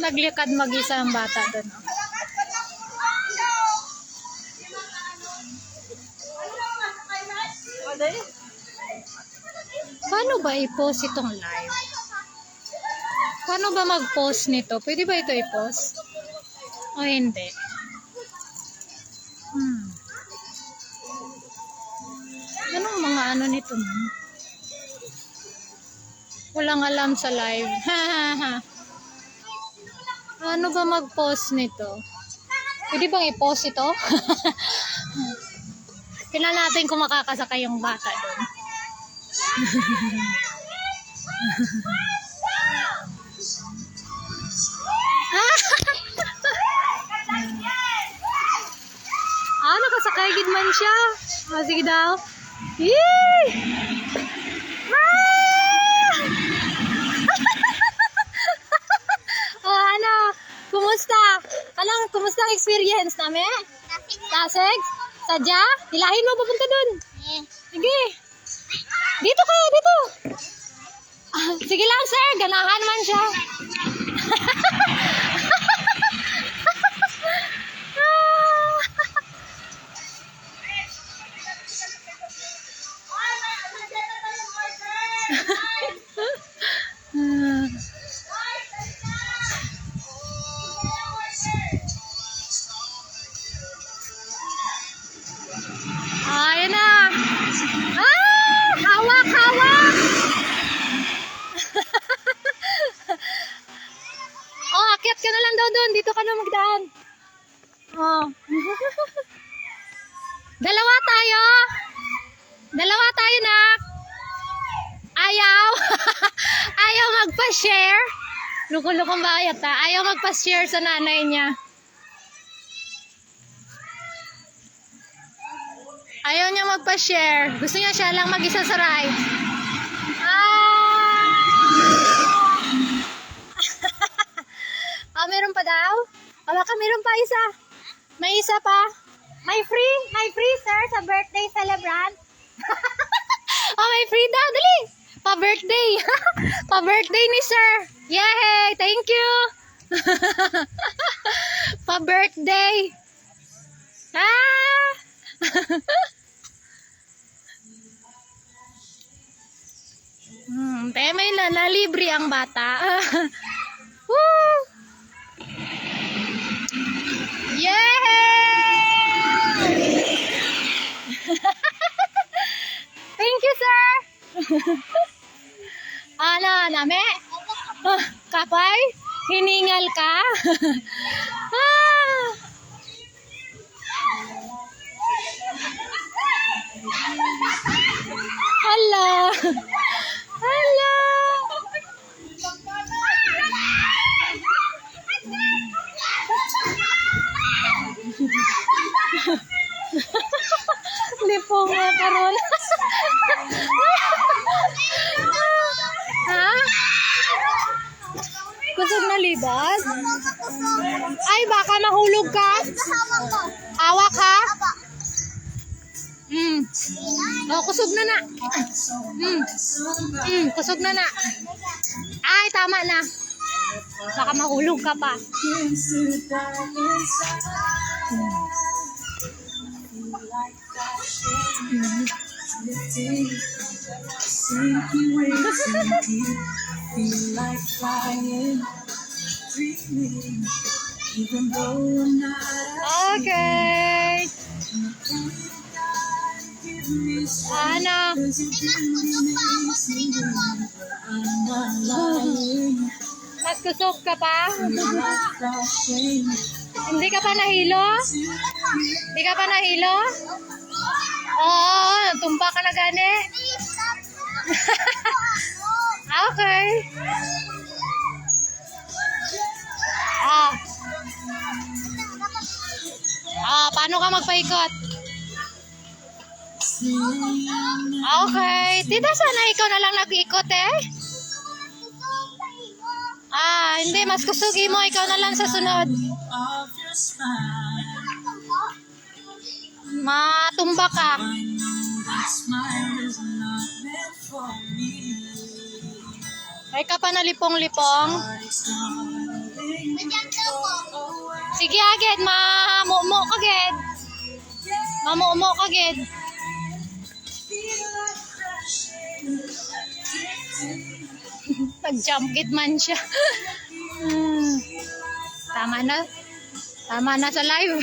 naglikad mag-isa ang bata doon. Paano ba i-post itong live? Paano ba mag-post nito? Pwede ba ito i-post? O hindi? Anong mga ano nito? Walang alam sa live. Ano ba mag-post nito? Pwede bang i-post ito? Tingnan natin kung makakasakay yung bata doon. Nakasakay gid man siya. Sige daw. Yee! Kumusta? Kumusta ang experience namin? Kasig? Sadya? Hilahin mo papunta dun. Sige. Dito ka, dito. Sige lang sir, ganahan man siya. Ayan na. Hawak, hawak. Akyat ka na lang daw doon. Dito ka na magdaan. Dalawa tayo. Dalawa tayo, nak. Ayaw. Ayaw magpa-share. Lukong-lukong ba yata? Ayaw magpa-share sa nanay niya. Ayaw niya magpa-share. Gusto niya siya lang mag-isa sa ride. Meron pa daw? Baka meron pa isa. May isa pa. May free sir sa birthday celebrant. May free daw. Dali. Pa-birthday. Pa-birthday ni sir. Yay! Thank you. Pa-birthday. May nalibre ang bata. Woo! Yay! Thank you, sir. Ano, name? Kapay? Hiningal ka? Hala. Hala. Lipong nga karon. Kusog na libas? Ay, baka mahulog ka? Awak ha? Kusog na na. Kusog na na. Ay, tama na. Baka mahulog ka pa. Okay. Ano? Mas kusog ka pa? Hindi ka pa nahilo? Hindi ka pa nahilo? Oo, tumpa ka na gani. Okay. Paano ka magpaikot? Okay. Tita, sana ikaw na lang nag-ikot eh. Hindi. Mas kusugi mo. Ikaw na lang sa sunod. Matumba ka. Ay ka pa na lipong-lipong. Sige agad, mamumo ka ged. Mamumo ka ged. Nag-jump gid man siya. Tama na. Tama na sa live.